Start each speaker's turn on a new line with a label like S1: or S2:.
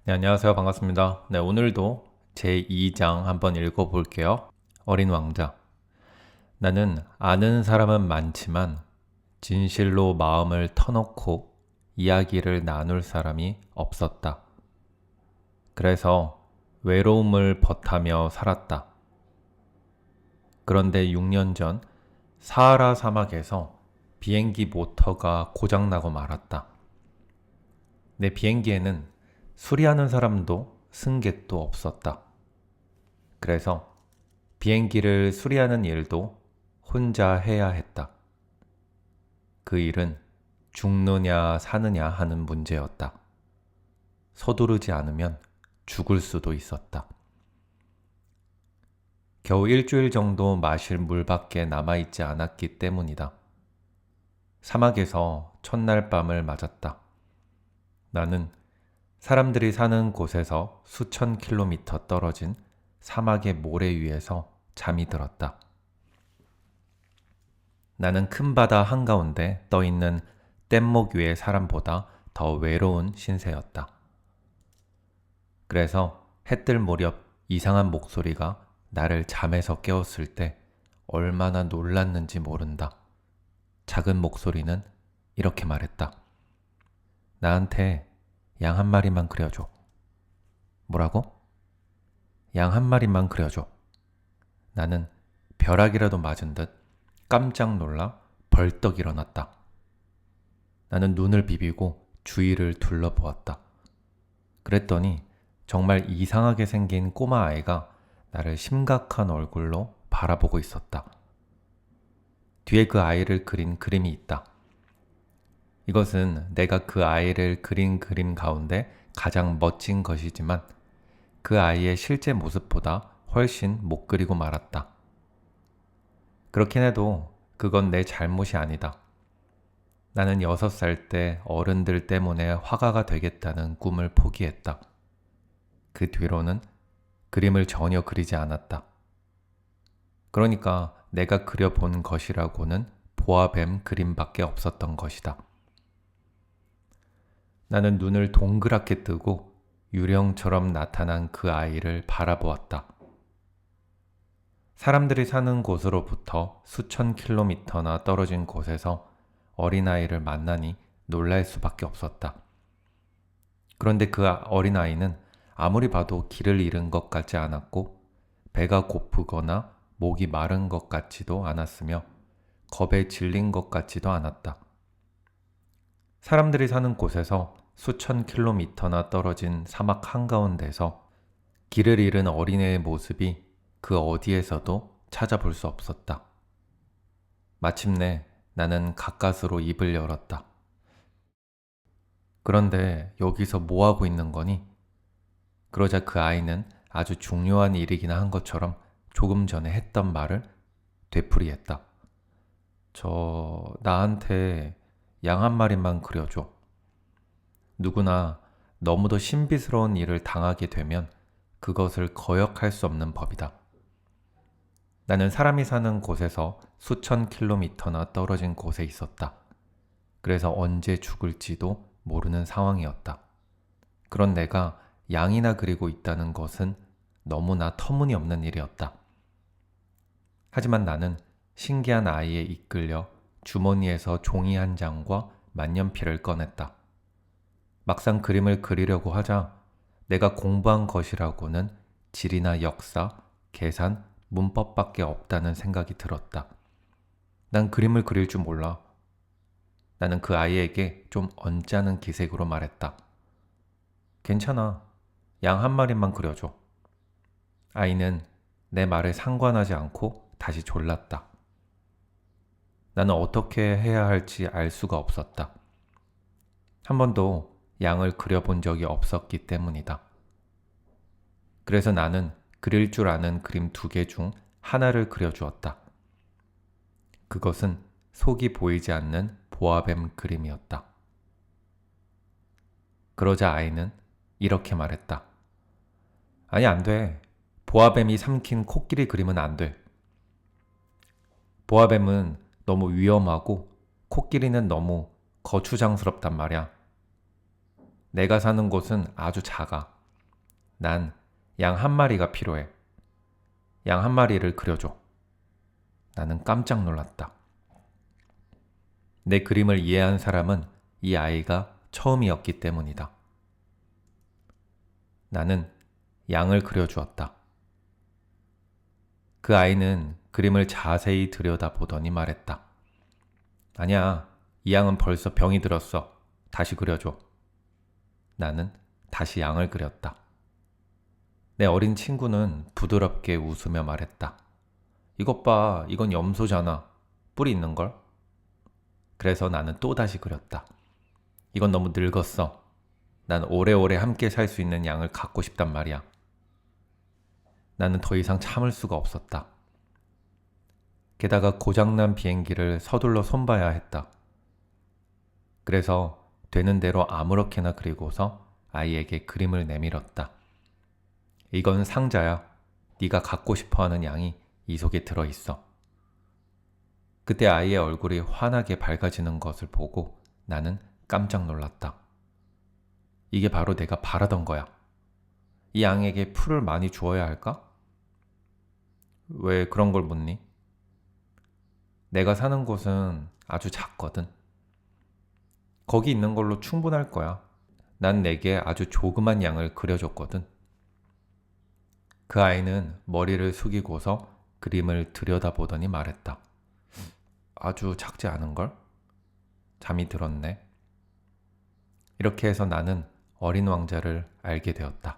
S1: 네, 안녕하세요. 반갑습니다. 네, 오늘도 제2장 한번 읽어볼게요. 어린 왕자. 나는 아는 사람은 많지만 진실로 마음을 터놓고 이야기를 나눌 사람이 없었다. 그래서 외로움을 벗하며 살았다. 그런데 6년 전 사하라 사막에서 비행기 모터가 고장나고 말았다. 내 비행기에는 수리하는 사람도 승객도 없었다. 그래서 비행기를 수리하는 일도 혼자 해야 했다. 그 일은 죽느냐 사느냐 하는 문제였다. 서두르지 않으면 죽을 수도 있었다. 겨우 일주일 정도 마실 물밖에 남아있지 않았기 때문이다. 사막에서 첫날 밤을 맞았다. 나는 사람들이 사는 곳에서 수천 킬로미터 떨어진 사막의 모래 위에서 잠이 들었다. 나는 큰 바다 한가운데 떠있는 뗏목 위의 사람보다 더 외로운 신세였다. 그래서 해뜰 무렵 이상한 목소리가 나를 잠에서 깨웠을 때 얼마나 놀랐는지 모른다. 작은 목소리는 이렇게 말했다. 나한테 양 한 마리만 그려줘. 뭐라고? 양 한 마리만 그려줘. 나는 벼락이라도 맞은 듯 깜짝 놀라 벌떡 일어났다. 나는 눈을 비비고 주위를 둘러보았다. 그랬더니 정말 이상하게 생긴 꼬마 아이가 나를 심각한 얼굴로 바라보고 있었다. 뒤에 그 아이를 그린 그림이 있다. 이것은 내가 그 아이를 그린 그림 가운데 가장 멋진 것이지만 그 아이의 실제 모습보다 훨씬 못 그리고 말았다. 그렇긴 해도 그건 내 잘못이 아니다. 나는 6살 때 어른들 때문에 화가가 되겠다는 꿈을 포기했다. 그 뒤로는 그림을 전혀 그리지 않았다. 그러니까 내가 그려본 것이라고는 보아뱀 그림밖에 없었던 것이다. 나는 눈을 동그랗게 뜨고 유령처럼 나타난 그 아이를 바라보았다. 사람들이 사는 곳으로부터 수천 킬로미터나 떨어진 곳에서 어린아이를 만나니 놀랄 수밖에 없었다. 그런데 그 어린아이는 아무리 봐도 길을 잃은 것 같지 않았고 배가 고프거나 목이 마른 것 같지도 않았으며 겁에 질린 것 같지도 않았다. 사람들이 사는 곳에서 수천 킬로미터나 떨어진 사막 한가운데서 길을 잃은 어린애의 모습이 그 어디에서도 찾아볼 수 없었다. 마침내 나는 가까스로 입을 열었다. 그런데 여기서 뭐 하고 있는 거니? 그러자 그 아이는 아주 중요한 일이기나 한 것처럼 조금 전에 했던 말을 되풀이했다. 나한테 양 한 마리만 그려줘. 누구나 너무도 신비스러운 일을 당하게 되면 그것을 거역할 수 없는 법이다. 나는 사람이 사는 곳에서 수천 킬로미터나 떨어진 곳에 있었다. 그래서 언제 죽을지도 모르는 상황이었다. 그런 내가 양이나 그리고 있다는 것은 너무나 터무니없는 일이었다. 하지만 나는 신기한 아이에 이끌려 주머니에서 종이 한 장과 만년필을 꺼냈다. 막상 그림을 그리려고 하자 내가 공부한 것이라고는 지리나 역사, 계산, 문법밖에 없다는 생각이 들었다. 난 그림을 그릴 줄 몰라. 나는 그 아이에게 좀 언짢은 기색으로 말했다. 괜찮아. 양 한 마리만 그려줘. 아이는 내 말에 상관하지 않고 다시 졸랐다. 나는 어떻게 해야 할지 알 수가 없었다. 한 번도 양을 그려본 적이 없었기 때문이다. 그래서 나는 그릴 줄 아는 그림 2개 중 하나를 그려주었다. 그것은 속이 보이지 않는 보아뱀 그림이었다. 그러자 아이는 이렇게 말했다. 아니, 안 돼. 보아뱀이 삼킨 코끼리 그림은 안 돼. 보아뱀은 너무 위험하고 코끼리는 너무 거추장스럽단 말이야. 내가 사는 곳은 아주 작아. 난 양 한 마리가 필요해. 양 한 마리를 그려줘. 나는 깜짝 놀랐다. 내 그림을 이해한 사람은 이 아이가 처음이었기 때문이다. 나는 양을 그려주었다. 그 아이는 그림을 자세히 들여다보더니 말했다. 아니야, 이 양은 벌써 병이 들었어. 다시 그려줘. 나는 다시 양을 그렸다. 내 어린 친구는 부드럽게 웃으며 말했다. 이것 봐, 이건 염소잖아. 뿔이 있는걸? 그래서 나는 또다시 그렸다. 이건 너무 늙었어. 난 오래오래 함께 살 수 있는 양을 갖고 싶단 말이야. 나는 더 이상 참을 수가 없었다. 게다가 고장난 비행기를 서둘러 손봐야 했다. 그래서 되는 대로 아무렇게나 그리고서 아이에게 그림을 내밀었다. 이건 상자야. 네가 갖고 싶어하는 양이 이 속에 들어있어. 그때 아이의 얼굴이 환하게 밝아지는 것을 보고 나는 깜짝 놀랐다. 이게 바로 내가 바라던 거야. 이 양에게 풀을 많이 주어야 할까? 왜 그런 걸 묻니? 내가 사는 곳은 아주 작거든. 거기 있는 걸로 충분할 거야. 난 내게 아주 조그만 양을 그려줬거든. 그 아이는 머리를 숙이고서 그림을 들여다보더니 말했다. 아주 작지 않은걸? 잠이 들었네. 이렇게 해서 나는 어린 왕자를 알게 되었다.